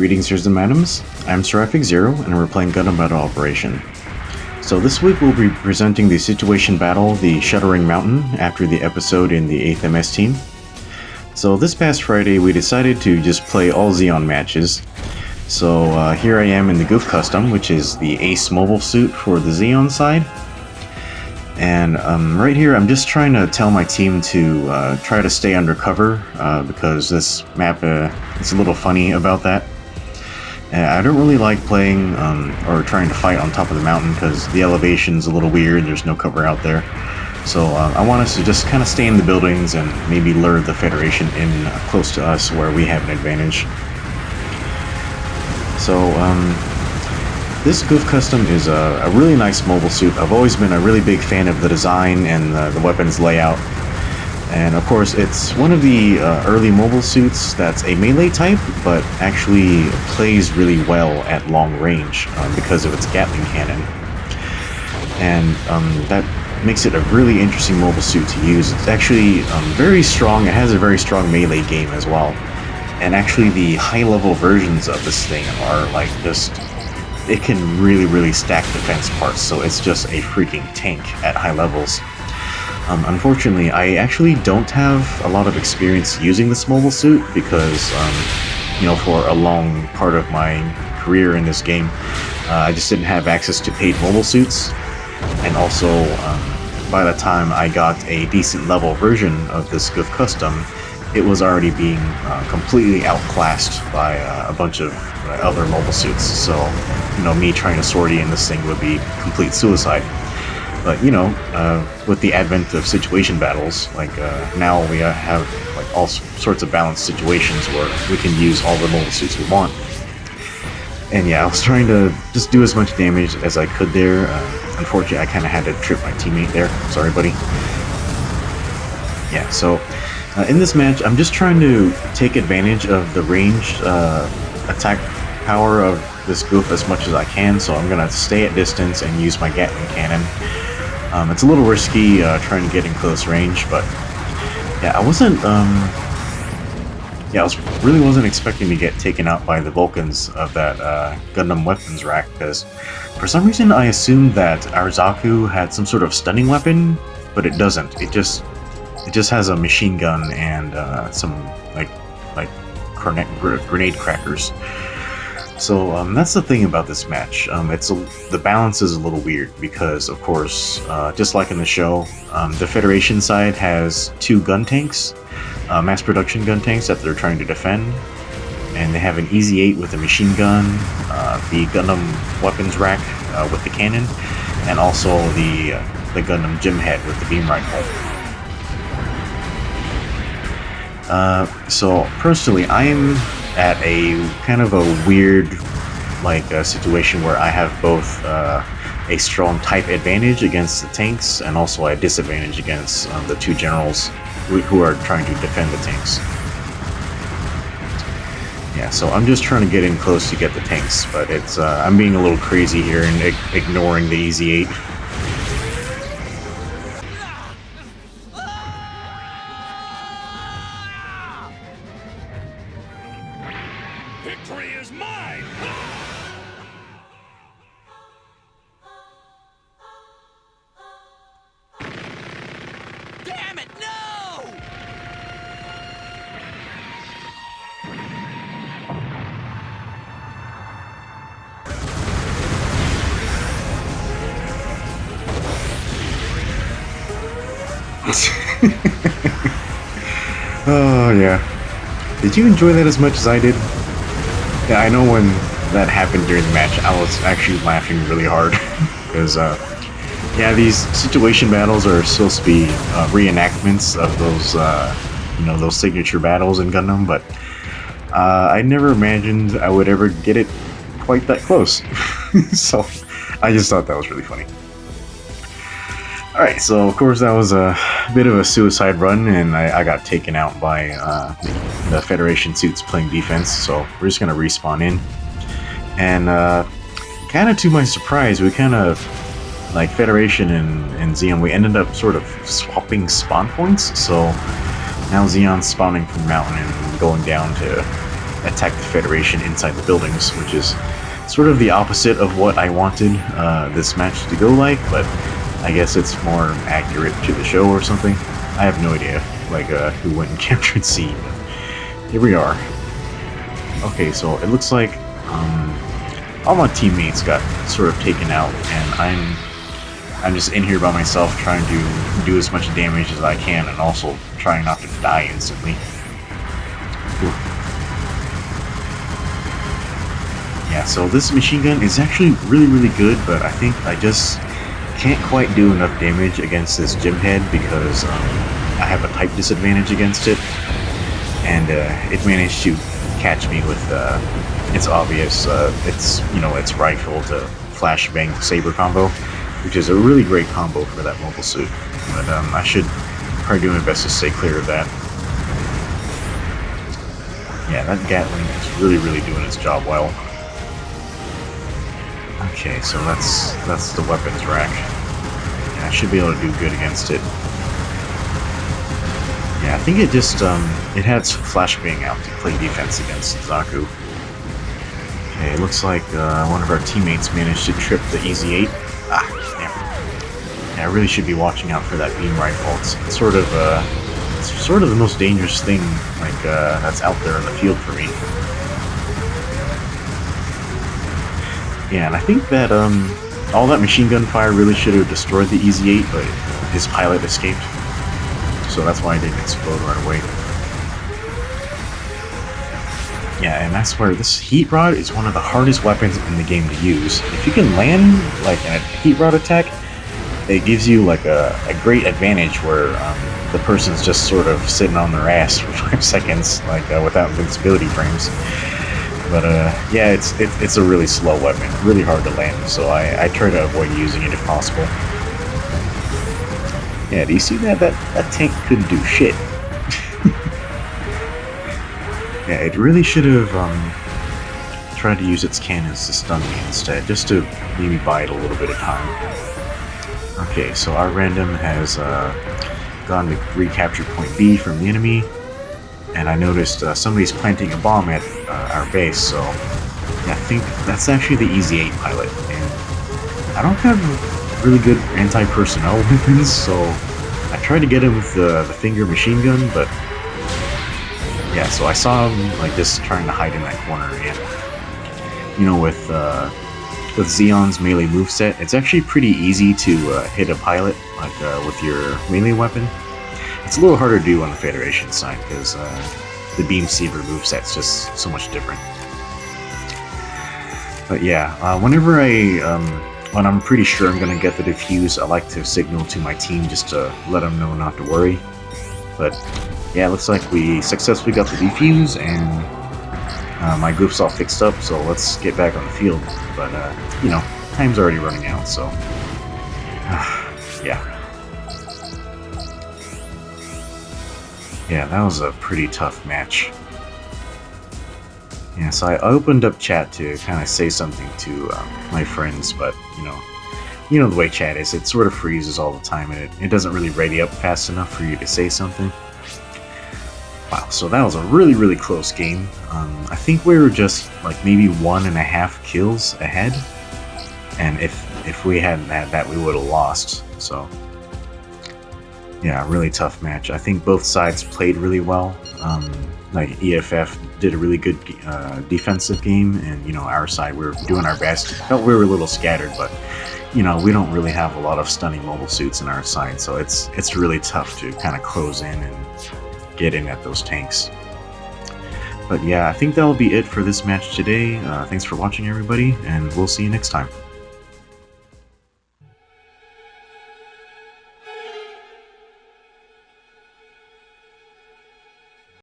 Greetings, sirs and madams. I'm Seraphic Zero, and we're playing Gundam Battle Operation. So this week we'll be presenting the situation battle, the Shuddering Mountain, after the episode in the 8th MS team. So this past Friday we decided to just play all Zeon matches. So here I am in the Gouf custom, which is the Ace mobile suit for the Zeon side. And right here I'm just trying to tell my team to try to stay undercover because this map it's a little funny about that. I don't really like playing or trying to fight on top of the mountain because the elevation's a little weird, there's no cover out there. So I want us to just kind of stay in the buildings and maybe lure the Federation in close to us where we have an advantage. So this Gouf custom is a really nice mobile suit. I've always been a really big fan of the design and the weapons layout. And of course, it's one of the early mobile suits that's a melee type, but actually plays really well at long range because of its Gatling cannon. And that makes it a really interesting mobile suit to use. It's actually very strong. It has a very strong melee game as well. And actually, the high-level versions of this thing are like just... it can really stack defense parts, so it's just a freaking tank at high levels. Unfortunately, I actually don't have a lot of experience using this mobile suit because, you know, for a long part of my career in this game, I just didn't have access to paid mobile suits. And also, by the time I got a decent level version of this Gouf custom, it was already being completely outclassed by a bunch of other mobile suits. So, you know, me trying to sortie in this thing would be complete suicide. But, you know, with the advent of situation battles, like now we have like all sorts of balanced situations where we can use all the mobile suits we want. And yeah, I was trying to just do as much damage as I could there. Unfortunately, I kind of had to trip my teammate there. Sorry, buddy. Yeah, so in this match, I'm just trying to take advantage of the ranged attack power of this Gouf as much as I can, so I'm going to stay at distance and use my Gatling cannon. It's a little risky trying to get in close range, but yeah, I really wasn't expecting to get taken out by the Vulcans of that Gundam weapons rack, because for some reason I assumed that Arzaku had some sort of stunning weapon, but it doesn't. It just has a machine gun and some like grenade crackers. So that's the thing about this match. The balance is a little weird because, of course, just like in the show, the Federation side has two gun tanks, mass production gun tanks that they're trying to defend, and they have an Easy-8 with a machine gun, the Gundam weapons rack with the cannon, and also the Gundam gym head with the beam rifle. So personally, I'm at a kind of a weird situation where I have both a strong type advantage against the tanks and also a disadvantage against the two generals who are trying to defend the tanks. Yeah, so I'm just trying to get in close to get the tanks, but it's I'm being a little crazy here and ignoring the Easy-8. Victory is mine! Damn it, no! Oh yeah. Did you enjoy that as much as I did? Yeah, I know when that happened during the match, I was actually laughing really hard because, yeah, these situation battles are supposed to be reenactments of those, you know, those signature battles in Gundam, but I never imagined I would ever get it quite that close. So I just thought that was really funny. Alright, so of course that was a bit of a suicide run, and I got taken out by the Federation suits playing defense, so we're just going to respawn in. And kind of to my surprise, we kind of, like Federation and Zeon, we ended up sort of swapping spawn points, so now Zeon's spawning from the mountain and going down to attack the Federation inside the buildings, which is sort of the opposite of what I wanted this match to go like, but I guess it's more accurate to the show or something. I have no idea, like, who went and captured C, but here we are. Okay, so it looks like all my teammates got sort of taken out, and I'm just in here by myself trying to do as much damage as I can, and also trying not to die instantly. Ooh. Yeah, so this machine gun is actually really good, but I think I just can't quite do enough damage against this gym head because I have a type disadvantage against it, and it managed to catch me with its obvious, its rifle to flashbang saber combo, which is a really great combo for that mobile suit. But I should probably do my best to stay clear of that. Yeah, that Gatling is really doing its job well. Okay, so that's the weapons rack. Yeah, I should be able to do good against it. Yeah, I think it just it had flashbang out to play defense against Zaku. Okay, it looks like one of our teammates managed to trip the Easy 8. Ah, damn. Yeah, I really should be watching out for that beam rifle. It's sort of the most dangerous thing that's out there in the field for me. Yeah, and I think that all that machine gun fire really should have destroyed the Easy 8, but his pilot escaped. So that's why it didn't explode right away. Yeah, and I swear, this heat rod is one of the hardest weapons in the game to use. If you can land like a heat rod attack, it gives you like a great advantage where the person's just sort of sitting on their ass for 5 seconds, like without invincibility frames. But yeah, it's a really slow weapon, really hard to land, so I try to avoid using it if possible. Yeah, do you see that? That tank couldn't do shit. Yeah, it really should have tried to use its cannons to stun me instead, just to maybe buy it a little bit of time. Okay, so our random has gone to recapture point B from the enemy, and I noticed somebody's planting a bomb at our base, so yeah, I think that's actually the Easy 8 pilot, and I don't have really good anti-personnel weapons, so I tried to get him with the finger machine gun, but yeah, so I saw him like just trying to hide in that corner, and you know, with Zeon's melee moveset, it's actually pretty easy to hit a pilot like with your melee weapon. It's a little harder to do on the Federation side because the Beam Saber moveset's just so much different. But yeah, whenever when I'm pretty sure I'm gonna get the defuse, I like to signal to my team just to let them know not to worry. But yeah, it looks like we successfully got the defuse, and my Gouf's all fixed up, so let's get back on the field. But you know, time's already running out, so yeah. Yeah, that was a pretty tough match. Yeah, so I opened up chat to kind of say something to my friends, but you know the way chat is, it sort of freezes all the time, and it doesn't really ready up fast enough for you to say something. Wow, so that was a really close game. I think we were just like maybe 1.5 kills ahead, and if we hadn't had that, we would have lost. So yeah, really tough match. I think both sides played really well. Like EFF did a really good defensive game, and our side, we were doing our best. Felt we were a little scattered, but we don't really have a lot of stunning mobile suits in our side, so it's really tough to kind of close in and get in at those tanks. But yeah, I think that'll be it for this match today. Thanks for watching, everybody, and we'll see you next time.